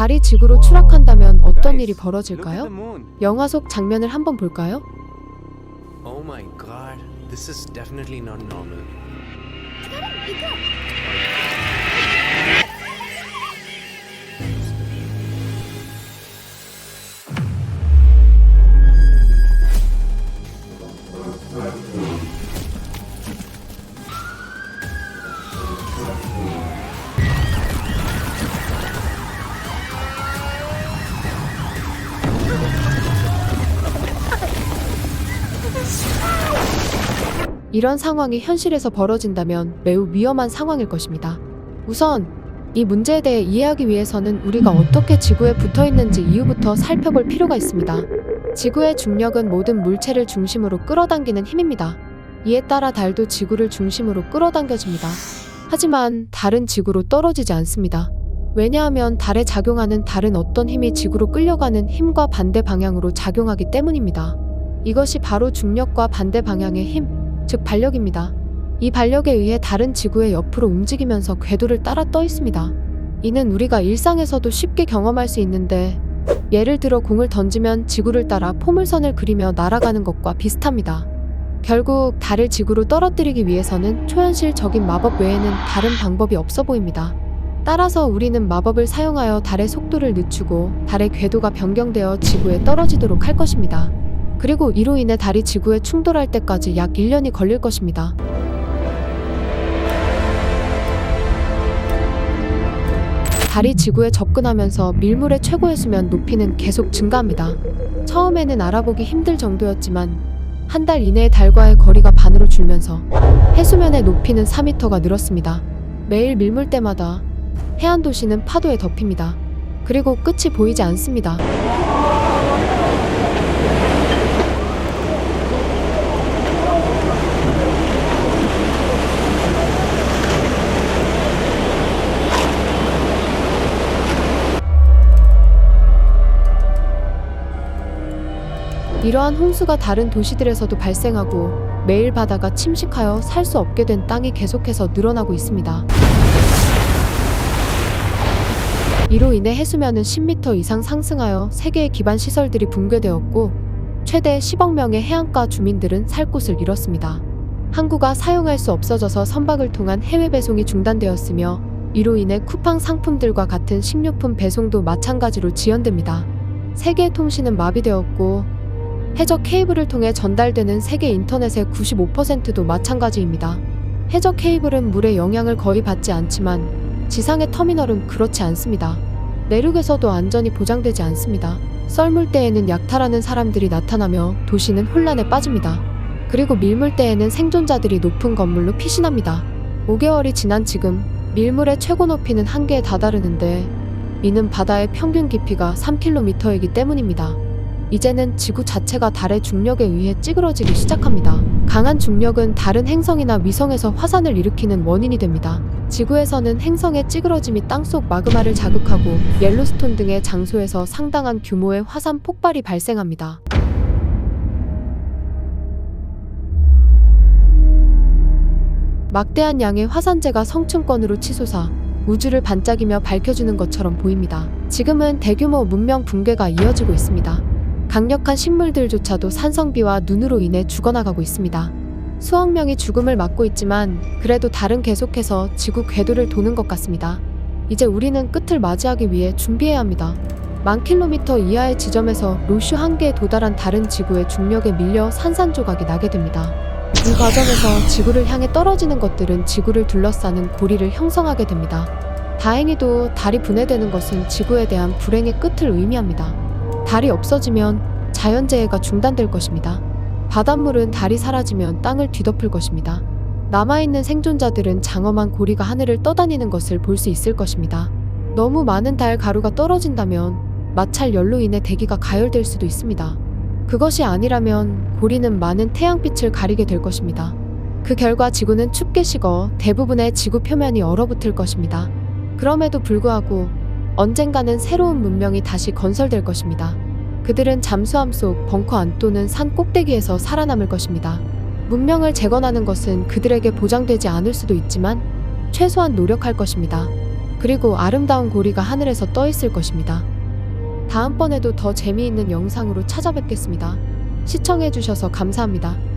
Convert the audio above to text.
달이 지구로 추락한다면 어떤 일이 벌어질까요? 영화 속 장면을 한번 볼까요? Oh my god, this is definitely not normal. 이런 상황이 현실에서 벌어진다면 매우 위험한 상황일 것입니다. 우선 이 문제에 대해 이해하기 위해서는 우리가 어떻게 지구에 붙어 있는지 이유부터 살펴볼 필요가 있습니다. 지구의 중력은 모든 물체를 중심으로 끌어당기는 힘입니다. 이에 따라 달도 지구를 중심으로 끌어당겨집니다. 하지만 달은 지구로 떨어지지 않습니다. 왜냐하면 달에 작용하는 다른 어떤 힘이 지구로 끌려가는 힘과 반대 방향으로 작용하기 때문입니다. 이것이 바로 중력과 반대 방향의 힘, 즉 반력입니다. 이 반력에 의해 달은 지구의 옆으로 움직이면서 궤도를 따라 떠 있습니다. 이는 우리가 일상에서도 쉽게 경험할 수 있는데, 예를 들어 공을 던지면 지구를 따라 포물선을 그리며 날아가는 것과 비슷합니다. 결국 달을 지구로 떨어뜨리기 위해서는 초현실적인 마법 외에는 다른 방법이 없어 보입니다. 따라서 우리는 마법을 사용하여 달의 속도를 늦추고 달의 궤도가 변경되어 지구에 떨어지도록 할 것입니다. 그리고 이로 인해 달이 지구에 충돌할 때까지 약 1년이 걸릴 것입니다. 달이 지구에 접근하면서 밀물의 최고 해수면 높이는 계속 증가합니다. 처음에는 알아보기 힘들 정도였지만 한 달 이내에 달과의 거리가 반으로 줄면서 해수면의 높이는 4m가 늘었습니다. 매일 밀물 때마다 해안 도시는 파도에 덮입니다. 그리고 끝이 보이지 않습니다. 이러한 홍수가 다른 도시들에서도 발생하고 매일 바다가 침식하여 살 수 없게 된 땅이 계속해서 늘어나고 있습니다. 이로 인해 해수면은 10m 이상 상승하여 세계의 기반 시설들이 붕괴되었고 최대 10억 명의 해안가 주민들은 살 곳을 잃었습니다. 항구가 사용할 수 없어져서 선박을 통한 해외 배송이 중단되었으며 이로 인해 쿠팡 상품들과 같은 식료품 배송도 마찬가지로 지연됩니다. 세계의 통신은 마비되었고 해적 케이블을 통해 전달되는 세계 인터넷의 95%도 마찬가지입니다. 해적 케이블은 물의 영향을 거의 받지 않지만 지상의 터미널은 그렇지 않습니다. 내륙에서도 안전이 보장되지 않습니다. 썰물대에는 약탈하는 사람들이 나타나며 도시는 혼란에 빠집니다. 그리고 밀물대에는 생존자들이 높은 건물로 피신합니다. 5개월이 지난 지금 밀물의 최고 높이는 한계에 다다르는데 이는 바다의 평균 깊이가 3km이기 때문입니다. 이제는 지구 자체가 달의 중력에 의해 찌그러지기 시작합니다. 강한 중력은 다른 행성이나 위성에서 화산을 일으키는 원인이 됩니다. 지구에서는 행성의 찌그러짐이 땅속 마그마를 자극하고 옐로스톤 등의 장소에서 상당한 규모의 화산 폭발이 발생합니다. 막대한 양의 화산재가 성층권으로 치솟아 우주를 반짝이며 밝혀주는 것처럼 보입니다. 지금은 대규모 문명 붕괴가 이어지고 있습니다. 강력한 식물들조차도 산성비와 눈으로 인해 죽어나가고 있습니다. 수억 명이 죽음을 맞고 있지만 그래도 달은 계속해서 지구 궤도를 도는 것 같습니다. 이제 우리는 끝을 맞이하기 위해 준비해야 합니다. 1000km 이하의 지점에서 로슈 한계에 도달한 달은 지구의 중력에 밀려 산산조각이 나게 됩니다. 이 과정에서 지구를 향해 떨어지는 것들은 지구를 둘러싸는 고리를 형성하게 됩니다. 다행히도 달이 분해되는 것은 지구에 대한 불행의 끝을 의미합니다. 달이 없어지면 자연재해가 중단될 것입니다. 바닷물은 달이 사라지면 땅을 뒤덮을 것입니다. 남아있는 생존자들은 장엄한 고리가 하늘을 떠다니는 것을 볼 수 있을 것입니다. 너무 많은 달 가루가 떨어진다면 마찰 열로 인해 대기가 가열될 수도 있습니다. 그것이 아니라면 고리는 많은 태양빛을 가리게 될 것입니다. 그 결과 지구는 춥게 식어 대부분의 지구 표면이 얼어붙을 것입니다. 그럼에도 불구하고 언젠가는 새로운 문명이 다시 건설될 것입니다. 그들은 잠수함 속 벙커 안 또는 산 꼭대기에서 살아남을 것입니다. 문명을 재건하는 것은 그들에게 보장되지 않을 수도 있지만 최소한 노력할 것입니다. 그리고 아름다운 고리가 하늘에서 떠 있을 것입니다. 다음번에도 더 재미있는 영상으로 찾아뵙겠습니다. 시청해주셔서 감사합니다.